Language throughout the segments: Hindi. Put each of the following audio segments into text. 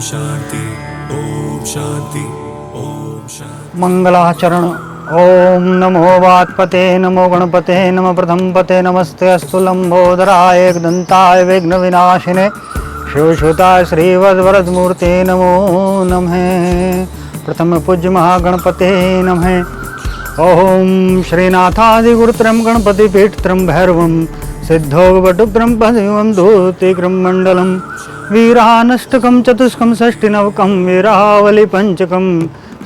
शांति ओम शांति ओम शांति। मंगलाचरण। ओम नमो वात्पते नमो गणपते नमो प्रथम पते नमस्ते अस्तु लंबोदराय एकदंताय विघ्न विनाशिने शिवसुताय श्रीवरदमूर्ते नमो नमः। प्रथम पूज्य महागणपते नमः। ओम श्रीनाथादिगुरुत्रयं गणपतिपीठत्रयं भैरवं सिद्धोगवटुत्रयं पदिवं दूतिक्रम मंडलम वीरानष्टकं चतुष्कं षष्टिनवकं वीरावली पंचकं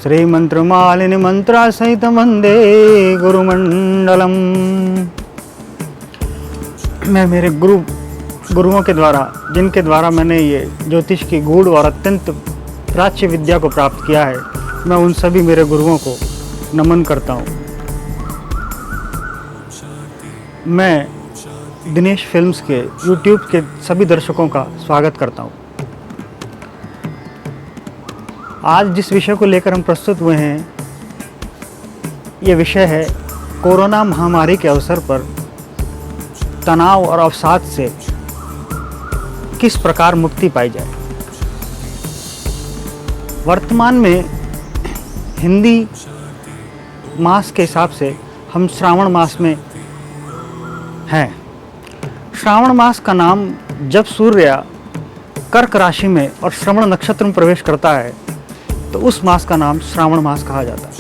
श्रीमंत्रमालिनी मंत्रा सहित वंदे गुरुमंडलम। मैं मेरे गुरुओं के द्वारा, जिनके द्वारा मैंने ये ज्योतिष की गूढ़ और अत्यंत प्राच्य विद्या को प्राप्त किया है, मैं उन सभी मेरे गुरुओं को नमन करता हूँ। मैं दिनेश फिल्म्स के यूट्यूब के सभी दर्शकों का स्वागत करता हूँ। आज जिस विषय को लेकर हम प्रस्तुत हुए हैं, ये विषय है कोरोना महामारी के अवसर पर तनाव और अवसाद से किस प्रकार मुक्ति पाई जाए। वर्तमान में हिंदी मास के हिसाब से हम श्रावण मास में हैं। श्रावण मास का नाम जब सूर्य कर्क राशि में और श्रवण नक्षत्र में प्रवेश करता है तो उस मास का नाम श्रावण मास कहा जाता है।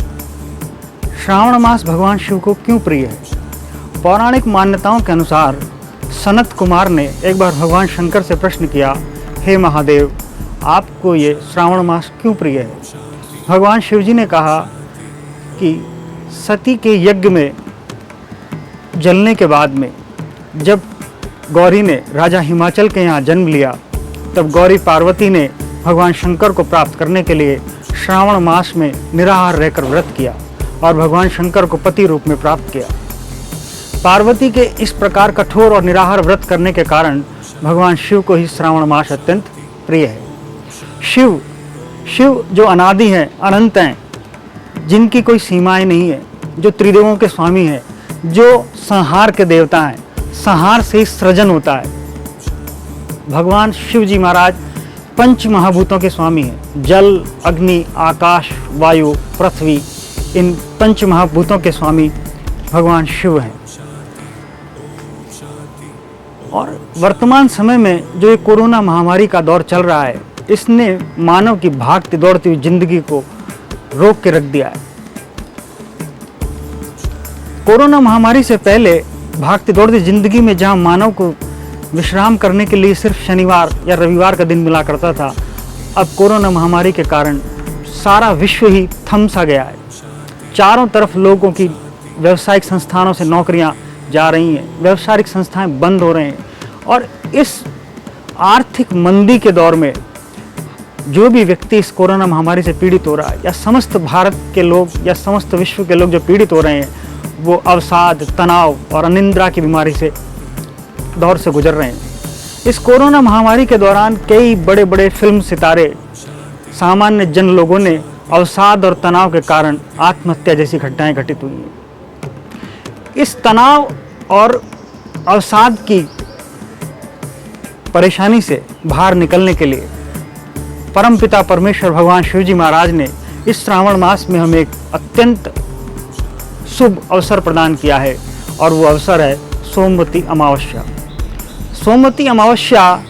श्रावण मास भगवान शिव को क्यों प्रिय है? पौराणिक मान्यताओं के अनुसार सनत कुमार ने एक बार भगवान शंकर से प्रश्न किया, हे महादेव, आपको ये श्रावण मास क्यों प्रिय है? भगवान शिव जी ने कहा कि सती के यज्ञ में जलने के बाद में जब गौरी ने राजा हिमाचल के यहाँ जन्म लिया, तब गौरी पार्वती ने भगवान शंकर को प्राप्त करने के लिए श्रावण मास में निराहार रहकर व्रत किया और भगवान शंकर को पति रूप में प्राप्त किया। पार्वती के इस प्रकार कठोर और निराहार व्रत करने के कारण भगवान शिव को ही श्रावण मास अत्यंत प्रिय है। शिव जो अनादि हैं, अनंत हैं, जिनकी कोई सीमाएं नहीं है, जो त्रिदेवों के स्वामी हैं, जो संहार के देवता हैं, संहार से ही सृजन होता है। भगवान शिव जी महाराज पंच महाभूतों के स्वामी हैं। जल, अग्नि, आकाश, वायु, पृथ्वी, इन पंच महाभूतों के स्वामी भगवान शिव हैं। और वर्तमान समय में जो ये कोरोना महामारी का दौर चल रहा है, इसने मानव की भागती दौड़ती हुई जिंदगी को रोक के रख दिया है। कोरोना महामारी से पहले भागती दौड़ती जिंदगी में जहां मानव को विश्राम करने के लिए सिर्फ शनिवार या रविवार का दिन मिला करता था, अब कोरोना महामारी के कारण सारा विश्व ही थम सा गया है। चारों तरफ लोगों की व्यावसायिक संस्थानों से नौकरियां जा रही हैं, व्यावसायिक संस्थाएं बंद हो रहे हैं। और इस आर्थिक मंदी के दौर में जो भी व्यक्ति इस कोरोना महामारी से पीड़ित हो रहा है, या समस्त भारत के लोग या समस्त विश्व के लोग जो पीड़ित हो रहे हैं, वो अवसाद, तनाव और अनिद्रा की बीमारी से दौर से गुजर रहे हैं। इस कोरोना महामारी के दौरान कई बड़े बड़े फिल्म सितारे, सामान्य जन लोगों ने अवसाद और तनाव के कारण आत्महत्या जैसी घटनाएं घटित हुई हैं। इस तनाव और अवसाद की परेशानी से बाहर निकलने के लिए परमपिता परमेश्वर भगवान शिव जी महाराज ने इस श्रावण मास में हमें एक अत्यंत शुभ अवसर प्रदान किया है, और वो अवसर है सोमवती अमावस्या। सोमवती अमावस्या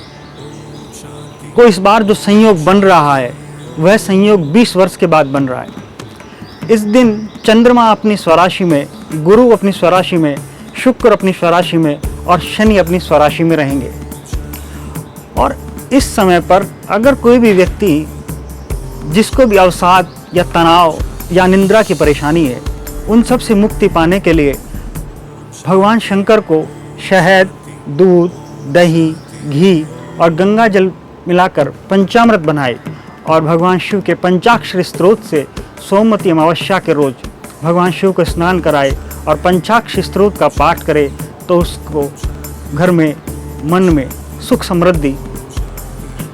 को इस बार जो संयोग बन रहा है, वह संयोग 20 वर्ष के बाद बन रहा है। इस दिन चंद्रमा अपनी स्वराशि में, गुरु अपनी स्वराशि में, शुक्र अपनी स्वराशि में और शनि अपनी स्वराशि में रहेंगे। और इस समय पर अगर कोई भी व्यक्ति जिसको भी अवसाद या तनाव या निंद्रा की परेशानी है, उन सब से मुक्ति पाने के लिए भगवान शंकर को शहद, दूध, दही, घी और गंगा जल मिलाकर पंचामृत बनाए और भगवान शिव के पंचाक्षरी स्त्रोत से सोमवती अमावस्या के रोज भगवान शिव को स्नान कराए और पंचाक्षरी स्त्रोत का पाठ करे, तो उसको घर में, मन में सुख समृद्धि,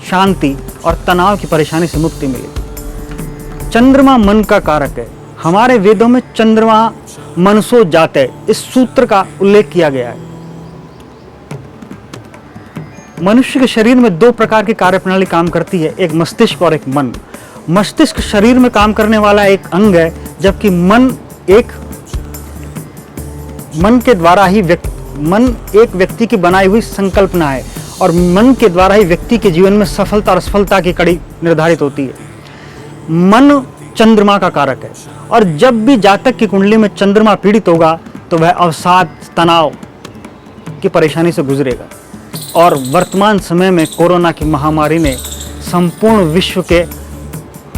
शांति और तनाव की परेशानी से मुक्ति मिले। चंद्रमा मन का कारक है। हमारे वेदों में चंद्रमा मनसो जाते, इस सूत्र का उल्लेख किया गया है। मनुष्य के शरीर में दो प्रकार की कार्यप्रणाली काम करती है, एक मस्तिष्क और एक मन। मस्तिष्क शरीर में काम करने वाला एक अंग है, जबकि मन एक व्यक्ति की बनाई हुई संकल्पना है और मन के द्वारा ही व्यक्ति के जीवन में सफलता और असफलता की कड़ी निर्धारित होती है। मन चंद्रमा का कारक है और जब भी जातक की कुंडली में चंद्रमा पीड़ित होगा तो वह अवसाद, तनाव की परेशानी से गुजरेगा। और वर्तमान समय में कोरोना की महामारी ने संपूर्ण विश्व के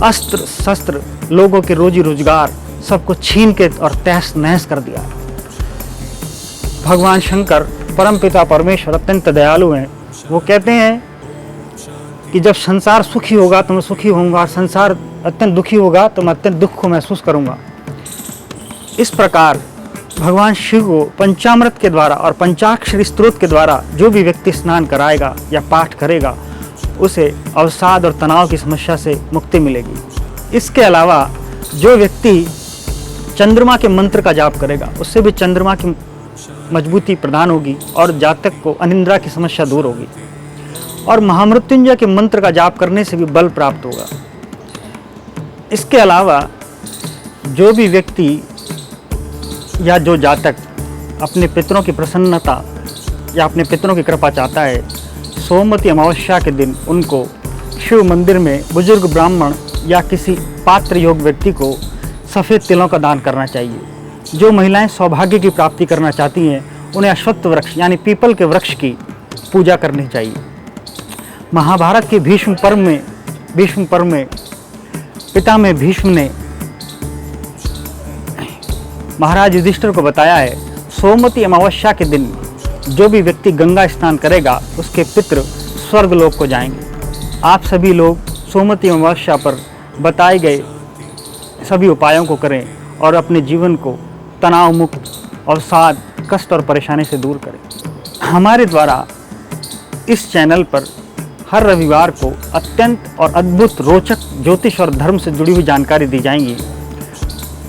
अस्त्र शस्त्र, लोगों के रोजी रोजगार सबको छीन के और तहस नहस कर दिया। भगवान शंकर परमपिता परमेश्वर अत्यंत दयालु हैं। वो कहते हैं कि जब संसार सुखी होगा तो मैं सुखी होऊंगा और संसार अत्यंत दुखी होगा तो मैं अत्यंत दुख को महसूस करूंगा। इस प्रकार भगवान शिव को पंचामृत के द्वारा और पंचाक्षरी स्तोत्र के द्वारा जो भी व्यक्ति स्नान कराएगा या पाठ करेगा उसे अवसाद और तनाव की समस्या से मुक्ति मिलेगी। इसके अलावा जो व्यक्ति चंद्रमा के मंत्र का जाप करेगा उससे भी चंद्रमा की मजबूती प्रदान होगी और जातक को अनिद्रा की समस्या दूर होगी। और महामृत्युंजय के मंत्र का जाप करने से भी बल प्राप्त होगा। इसके अलावा जो भी व्यक्ति या जो जातक अपने पितरों की प्रसन्नता या अपने पितरों की कृपा चाहता है, सोमवती अमावस्या के दिन उनको शिव मंदिर में बुजुर्ग ब्राह्मण या किसी पात्र योग व्यक्ति को सफ़ेद तिलों का दान करना चाहिए। जो महिलाएं सौभाग्य की प्राप्ति करना चाहती हैं उन्हें अश्वत्थ वृक्ष यानी पीपल के वृक्ष की पूजा करनी चाहिए। महाभारत के भीष्म पर्व में पितामह भीष्म ने महाराज युधिष्ठिर को बताया है, सोमवती अमावस्या के दिन जो भी व्यक्ति गंगा स्नान करेगा उसके पितृ स्वर्गलोक को जाएंगे। आप सभी लोग सोमवती अमावस्या पर बताए गए सभी उपायों को करें और अपने जीवन को तनाव मुक्त, अवसाद, कष्ट और परेशानी से दूर करें। हमारे द्वारा इस चैनल पर हर रविवार को अत्यंत और अद्भुत, रोचक ज्योतिष और धर्म से जुड़ी हुई जानकारी दी जाएंगी।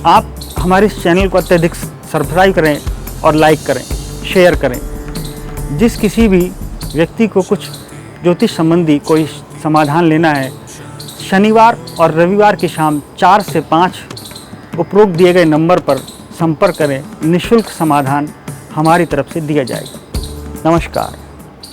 आप हमारे इस चैनल को अत्यधिक सब्सक्राइब करें और लाइक करें, शेयर करें। जिस किसी भी व्यक्ति को कुछ ज्योतिष संबंधी कोई समाधान लेना है, शनिवार और रविवार की शाम 4 से 5 उपरोक्त दिए गए नंबर पर संपर्क करें। निःशुल्क समाधान हमारी तरफ से दिया जाएगा। नमस्कार।